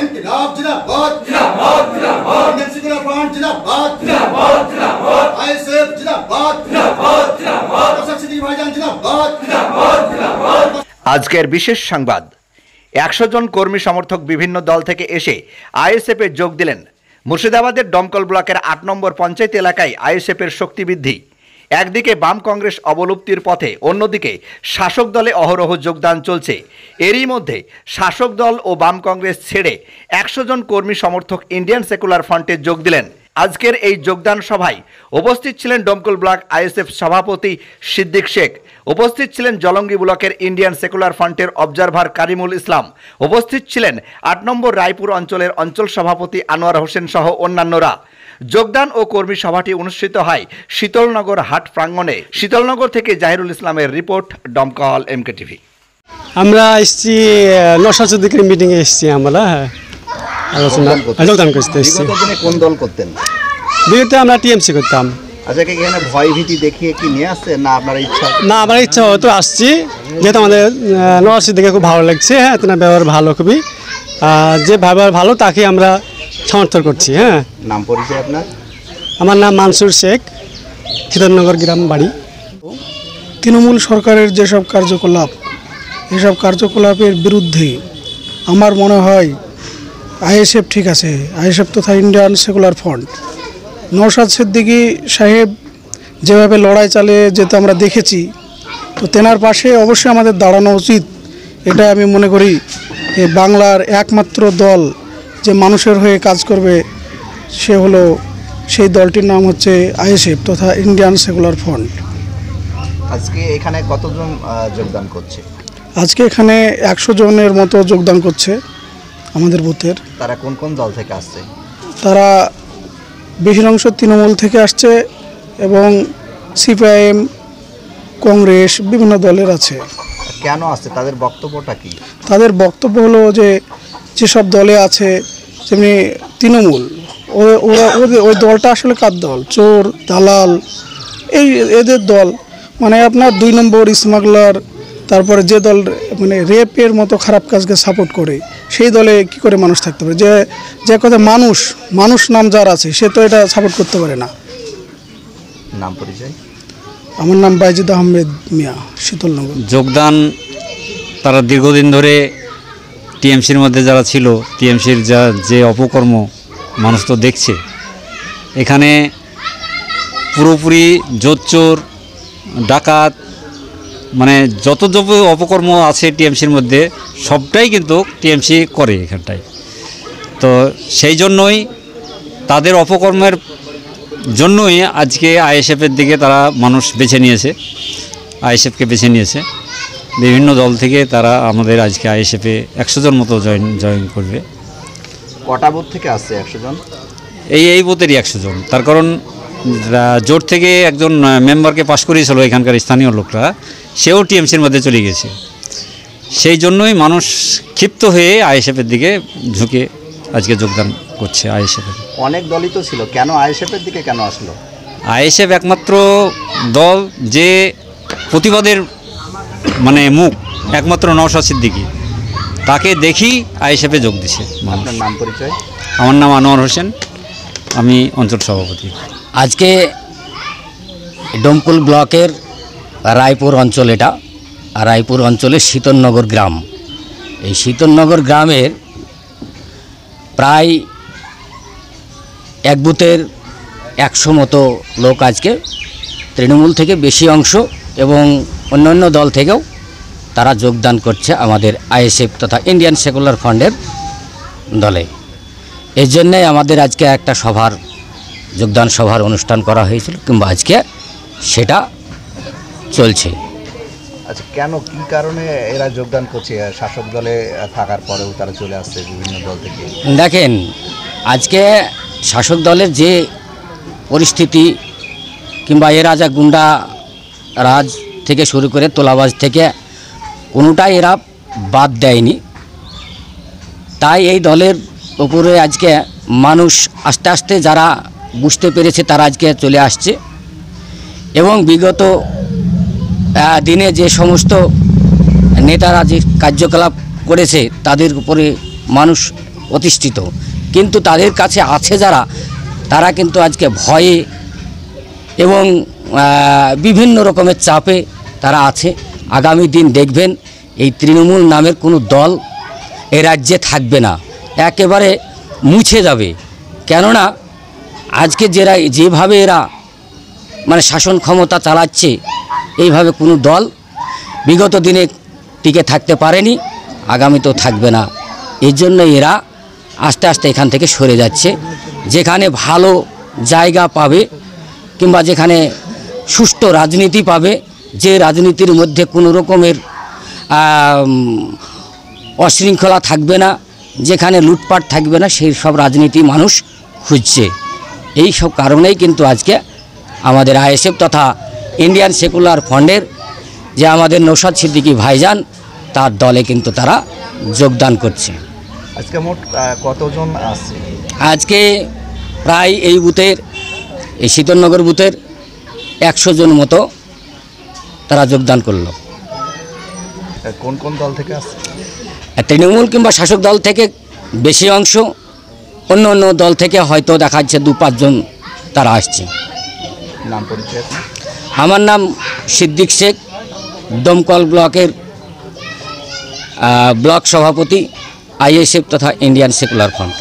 इनकलाब जिंदाबाद जिंदाबाद जिंदाबाद इंडियन सेकुलर फ्रंट जिंदाबाद जिंदाबाद जिंदाबाद आईएसएफ जिंदाबाद जिंदाबाद जिंदाबाद नौशाद सिद्दीकी भाईजान जिंदाबाद जिंदाबाद जिंदाबाद। আজকের বিশেষ সংবাদ, 100 জন কর্মী সমর্থক বিভিন্ন দল থেকে এসে আইএসএফে যোগ দিলেন। মুর্শিদাবাদের দমকল ব্লকের 8 নম্বর পঞ্চায়েত এলাকায় আইএসএফের শক্তি বৃদ্ধি। একদিকে বাম কংগ্রেস অবলুপ্তির পথে, অন্যদিকে শাসক দলে অহরহ যোগদান চলছে। এরই মধ্যে শাসক দল ও বাম কংগ্রেস ছেড়ে 100 জন কর্মী সমর্থক ইন্ডিয়ান সেকুলার ফ্রন্টে যোগ দিলেন। আজকের এই যোগদান সভায় উপস্থিত ছিলেন দমকল ব্লক আইএসএফ সভাপতি সিদ্দিক শেখ, উপস্থিত ছিলেন জলঙ্গি ব্লকের ইন্ডিয়ান সেকুলার ফ্রন্টের অবজারভার কারিমুল ইসলাম, উপস্থিত ছিলেন 8 নম্বর রায়পুর অঞ্চলের অঞ্চল সভাপতি আনোয়ার হোসেন সহ অন্যান্যরা। যোগদান ও কর্মী সভাটি অনুষ্ঠিত হয় শীতলনগর হাট প্রাঙ্গণে। শীতলনগর থেকে জাহিরুল ইসলামের রিপোর্ট, দমকল এমকে টিভি। আমরা এসেছি নওশাদ সিদ্দিকীর মিটিংয়ে এসেছি, আমরা আলোচনা যোগদান করতে এসেছি। কোন দল করতেন? বিগত আমরা টিএমসি করতাম। আচ্ছা, এখানে ভয় ভীতি দেখিয়ে কি নিয়ে আসছে না আপনার ইচ্ছা? না, আমার ইচ্ছা হয়তো আসছি, যেহেতু আমাদের নওশাদ সিদ্দিকীকে খুব ভালো লাগছে। হ্যাঁ, তেনার ব্যবহার ভালো, খুবই যে ব্যবহার ভালো তাকে আমরা সমর্থন করছি। হ্যাঁ, নাম পরিচয় আপনার? আমার নাম মানসুর শেখ, শীতলনগর গ্রাম বাড়ি। তৃণমূল সরকারের যেসব কার্যকলাপ, এসব কার্যকলাপের বিরুদ্ধে আমার মনে হয় আইএসএফ ঠিক আছে, আইএসএফ তথা Indian secular front. Naushad Siddiqui সাহেব যেভাবে লড়াই চালিয়ে যেতে আমরা দেখেছি, তো তেনার পাশে অবশ্যই আমাদের দাঁড়ানো উচিত। এটা আমি মনে করি বাংলার একমাত্র দল যে মানুষের হয়ে কাজ করবে সে হলো, সেই দলটির নাম হচ্ছে আইএসএফ তথা ইন্ডিয়ান সেকুলার ফ্রন্ট। আজকে এখানে কতজন যোগদান করছে? আজকে এখানে 100 জনের মতো যোগদান করছে আমাদের বুথের। তারা কোন কোন দল থেকে আসছে? তারা বেশির অংশ তৃণমূল থেকে আসছে এবং সিপিআইএম, কংগ্রেস, বিভিন্ন দলের আছে। কেন আসছে, তাদের বক্তব্যটা কি? তাদের বক্তব্য হলো যে যেসব দলে আছে, যেমনি তৃণমূল, ওই দলটা আসলে কার দল? চোর, দালাল, এদের দল। মানে আপনার 2 নম্বর স্মাগলার, তারপরে যে দল মানে রেপের মতো খারাপ কাজকে সাপোর্ট করে, সেই দলে কি করে মানুষ থাকতে পারে? যে কথা মানুষ নাম যার আছে সে তো এটা সাপোর্ট করতে পারে না। নাম পরিচয়? আমার নাম বাইজিদ আহমেদ মিয়া, শীতলনগর। যোগদান তারা দীর্ঘদিন ধরে টিএমসির মধ্যে যারা ছিল, টিএমসির যে অপকর্ম মানুষ তো দেখছে। এখানে পুরোপুরি জোচ্চোর, ডাকাত, মানে যত অপকর্ম আছে টিএমসির মধ্যে সবটাই কিন্তু টিএমসি করে এখানটায়। তো সেই জন্যই তাদের অপকর্মের জন্যই আজকে আইএসএফের দিকে তারা মানুষ বেছে নিয়েছে, আইএসএফকে বেছে নিয়েছে। বিভিন্ন দল থেকে তারা আমাদের আজকে আইএসএফে 100 জন মতো জয়েন করবে। কটা বুথ থেকে আসছে 100 জন? এই বুথেরই 100 জন। তার কারণ জোট থেকে একজন মেম্বারকে পাশ করিয়েছিল এখানকার স্থানীয় লোকরা, সেও টিএমসির মধ্যে চলে গেছে। সেই জন্যই মানুষ ক্ষিপ্ত হয়ে আইএসএফের দিকে ঝুঁকে আজকে যোগদান করছে আইএসএফের। অনেক দলই তো ছিল, কেন আইএসএফের দিকে কেন আসলো? আইএসএফ একমাত্র দল যে প্রতিবাদের মানে মুখ, একমাত্র নওশাদ সিদ্দিকী, তাকে দেখি আইএসএফে যোগ দিছে। আপনার নাম পরিচয়? আমার নাম আনোয়ার হোসেন, আমি অঞ্চল সভাপতি। আজকে দমকল ব্লকের রায়পুর অঞ্চল, এটা রায়পুর অঞ্চলের শীতলনগর গ্রাম। এই শীতলনগর গ্রামের প্রায় এক বুথের 100 মতো লোক আজকে তৃণমূল থেকে বেশি অংশ এবং অন্যান্য দল থেকেও তারা যোগদান করছে আমাদের আইএসএফ তথা ইন্ডিয়ান সেকুলার ফ্রন্টের দলে। এর জন্যে আমাদের আজকে একটা যোগদান সভার অনুষ্ঠান করা হয়েছিল, কিংবা আজকে সেটা চলছে। আচ্ছা, কেন, কি কারণে এরা যোগদান করছে? শাসক দলে থাকার পরেও তারা চলে আসছে বিভিন্ন দল থেকে। দেখেন, আজকে শাসক দলের যে পরিস্থিতি, কিংবা এরা যা গুন্ডা রাজ থেকে শুরু করে তোলাবাজ থেকে কোনোটাই এরা বাদ দেয়নি। তাই এই দলের উপরে আজকে মানুষ আস্তে আস্তে যারা বুঝতে পেরেছে তারা আজকে চলে আসছে। এবং বিগত দিনে যে সমস্ত নেতারা যে কার্যকলাপ করেছে তাদের উপরে মানুষ প্রতিষ্ঠিত, কিন্তু তাদের কাছে আছে যারা, তারা কিন্তু আজকে ভয়ে এবং বিভিন্ন রকমের চাপে তারা আছে। আগামী দিন দেখবেন এই তৃণমূল নামের কোনো দল এ রাজ্যে থাকবে না, একেবারে মুছে যাবে। কেননা আজকে যেভাবে এরা মানে শাসন ক্ষমতা চালাচ্ছে, এইভাবে কোনো দল বিগত দিনে টিকে থাকতে পারেনি, আগামীতেও থাকবে না। এর জন্য এরা আস্তে আস্তে এখান থেকে সরে যাচ্ছে। যেখানে ভালো জায়গা পাবে কিংবা যেখানে সুষ্ঠু রাজনীতি পাবে, যে রাজনীতির মধ্যে কোনো রকমের অশৃঙ্খলা থাকবে না, যেখানে লুটপাট থাকবে না, সেই সব রাজনীতি মানুষ খুঁজছে। এই সব কারণেই কিন্তু আজকে আমাদের আইএসএফ তথা ইন্ডিয়ান সেকুলার ফ্রন্টের যে আমাদের নৌশাদ সিদ্দিকী ভাইজান, তার দলে কিন্তু তারা যোগদান করছে। আজকে মোট কতজন আসছে? আজকে প্রায় এই বুথের, এই শীতলনগর বুথের 100 জন মতো তারা যোগদান করলো। কোন কোন দল থেকে আসছে? তৃণমূল কিংবা শাসক দল থেকে বেশি অংশ, অন্য অন্য দল থেকে হয়তো দেখা যাচ্ছে 2-5 জন তারা আসছে। নাম পরিচয়? আমার নাম সিদ্দিক শেখ, দমকল ব্লকের ব্লক সভাপতি, আইএসএফ তথা ইন্ডিয়ান সেকুলার ফ্রন্ট।